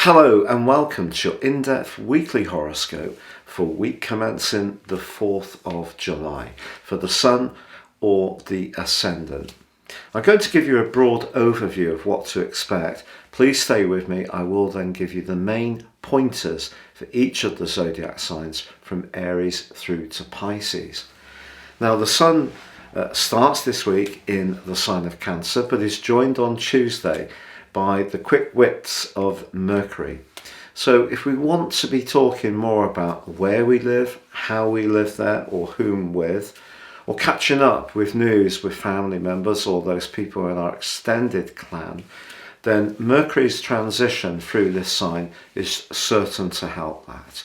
Hello and welcome to your in-depth weekly horoscope for week commencing the 4th of July for the Sun or the Ascendant. I'm going to give you a broad overview of what to expect. Please stay with me. I will then give you the main pointers for each of the zodiac signs from Aries through to Pisces. Now the Sun starts this week in the sign of Cancer but is joined on Tuesday by the quick wits of Mercury. So if we want to be talking more about where we live, how we live there, or whom with, or catching up with news with family members or those people in our extended clan, then Mercury's transition through this sign is certain to help that.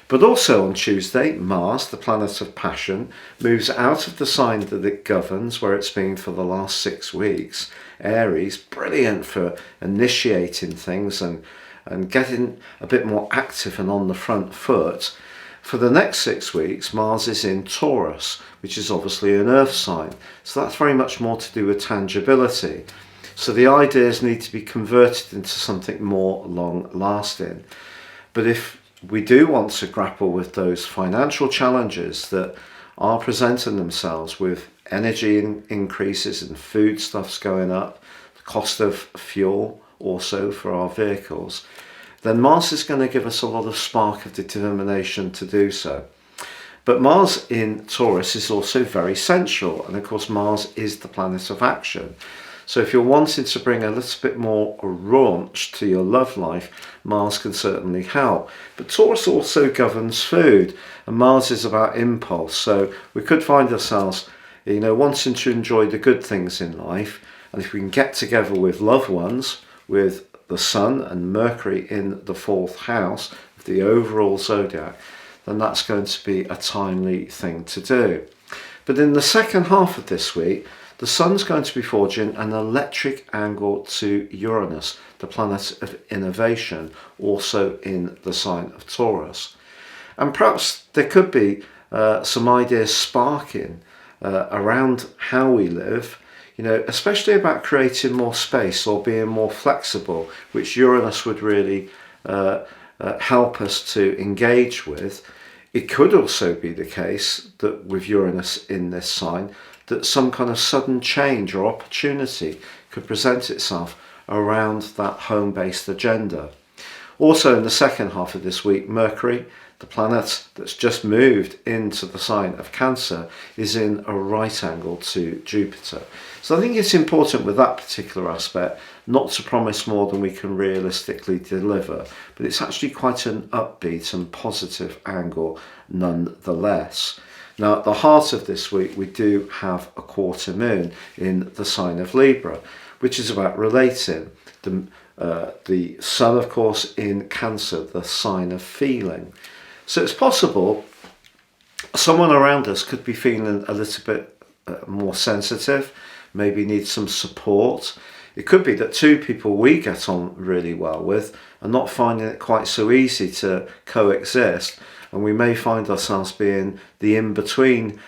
But also on Tuesday, Mars, the planet of passion, moves out of the sign that it governs, where it's been for the last 6 weeks. Aries, brilliant for initiating things and getting a bit more active and on the front foot. For the next 6 weeks, Mars is in Taurus, which is obviously an earth sign. So that's very much more to do with tangibility. So the ideas need to be converted into something more long-lasting. But if we do want to grapple with those financial challenges that are presenting themselves with energy increases and foodstuffs going up, the cost of fuel also for our vehicles, then Mars is going to give us a lot of spark of determination to do so. But Mars in Taurus is also very sensual, and of course Mars is the planet of action. So if you're wanting to bring a little bit more raunch to your love life, Mars can certainly help. But Taurus also governs food, and Mars is about impulse. So we could find ourselves, wanting to enjoy the good things in life. And if we can get together with loved ones, with the Sun and Mercury in the 4th house of the overall zodiac, then that's going to be a timely thing to do. But in the second half of this week, the Sun's going to be forging an electric angle to Uranus, the planet of innovation, also in the sign of Taurus. And perhaps there could be some ideas sparking around how we live, especially about creating more space or being more flexible, which Uranus would really help us to engage with. It could also be the case that with Uranus in this sign, that some kind of sudden change or opportunity could present itself around that home-based agenda. Also in the second half of this week, Mercury, the planet that's just moved into the sign of Cancer, is in a right angle to Jupiter. So I think it's important with that particular aspect not to promise more than we can realistically deliver, but it's actually quite an upbeat and positive angle nonetheless. Now, at the heart of this week, we do have a quarter moon in the sign of Libra, which is about relating. The Sun, of course, in Cancer, the sign of feeling. So it's possible someone around us could be feeling a little bit more sensitive, maybe need some support. It could be that two people we get on really well with are not finding it quite so easy to coexist, and we may find ourselves being the in-between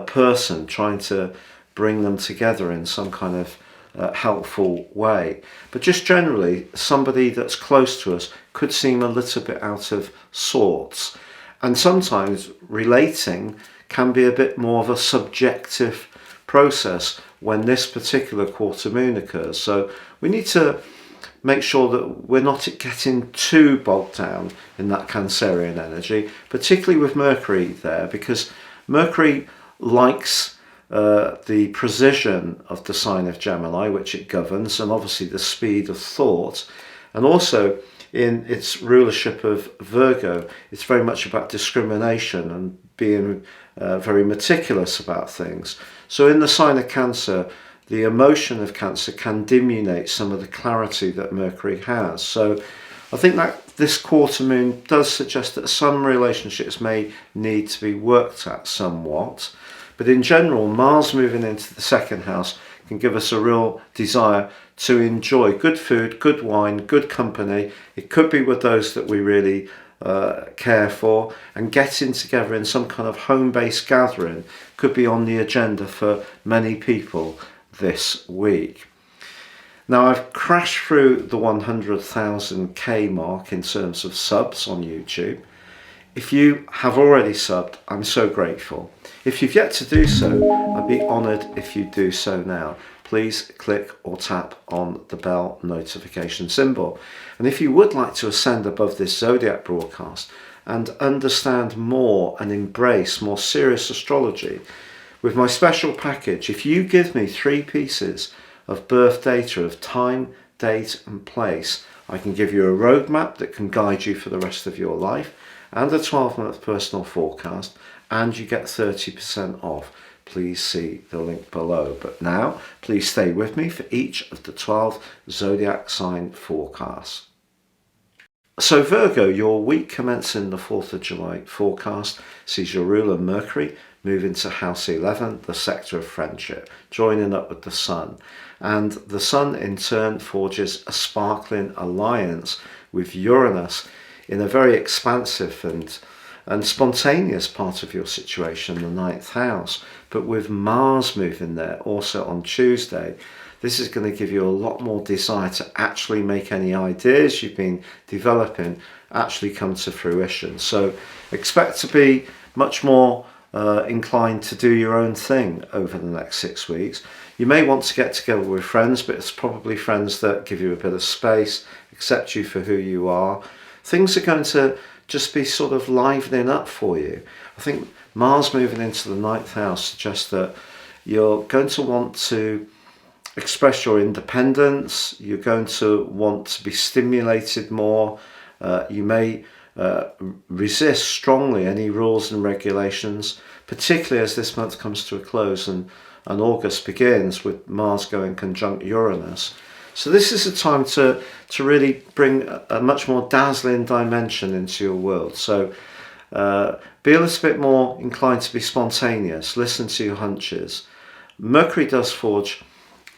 person, trying to bring them together in some kind of helpful way. But just generally, somebody that's close to us could seem a little bit out of sorts. And sometimes relating can be a bit more of a subjective process when this particular quarter moon occurs. So we need to make sure that we're not getting too bogged down in that Cancerian energy, particularly with Mercury there, because Mercury likes the precision of the sign of Gemini, which it governs, and obviously the speed of thought. And also in its rulership of Virgo, it's very much about discrimination and being very meticulous about things. So in the sign of Cancer, the emotion of Cancer can diminuate some of the clarity that Mercury has. So I think that this quarter moon does suggest that some relationships may need to be worked at somewhat. But in general, Mars moving into the second house can give us a real desire to enjoy good food, good wine, good company. It could be with those that we really care for, and getting together in some kind of home-based gathering could be on the agenda for many people this week. Now, I've crashed through the 100,000k mark in terms of subs on YouTube. If you have already subbed, I'm so grateful. If you've yet to do so, I'd be honoured if you do so now. Please click or tap on the bell notification symbol. And if you would like to ascend above this zodiac broadcast and understand more and embrace more serious astrology, with my special package, if you give me 3 pieces of birth data of time, date and place, I can give you a roadmap that can guide you for the rest of your life and a 12-month personal forecast, and you get 30% off. Please see the link below. But now, please stay with me for each of the 12 zodiac sign forecasts. So Virgo, your week commencing the 4th of July forecast sees your ruler Mercury move into house 11, the sector of friendship, joining up with the Sun. And the Sun in turn forges a sparkling alliance with Uranus in a very expansive and spontaneous part of your situation, the 9th house. But with Mars moving there also on Tuesday, this is going to give you a lot more desire to actually make any ideas you've been developing actually come to fruition. So expect to be much more inclined to do your own thing over the next 6 weeks. You may want to get together with friends, but it's probably friends that give you a bit of space, accept you for who you are. Things are going to just be sort of livening up for you. I think Mars moving into the 9th house suggests that you're going to want to express your independence. You're going to want to be stimulated more. You may resist strongly any rules and regulations, particularly as this month comes to a close and August begins with Mars going conjunct Uranus. So this is a time to really bring a much more dazzling dimension into your world. So be a little bit more inclined to be spontaneous, listen to your hunches. Mercury does forge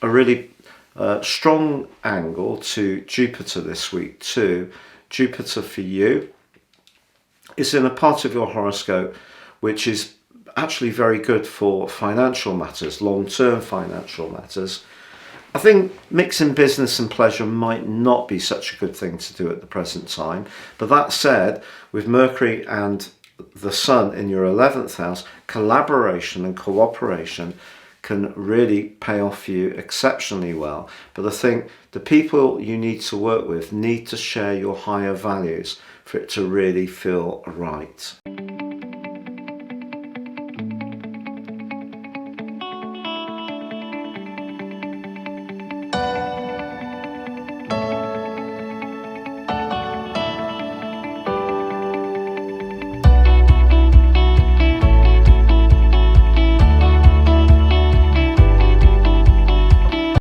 a really strong angle to Jupiter this week too. Jupiter for you is in a part of your horoscope which is actually very good for financial matters, long-term financial matters. I think mixing business and pleasure might not be such a good thing to do at the present time. But that said, with Mercury and the Sun in your 11th house, collaboration and cooperation can really pay off for you exceptionally well. But I think the people you need to work with need to share your higher values for it to really feel right.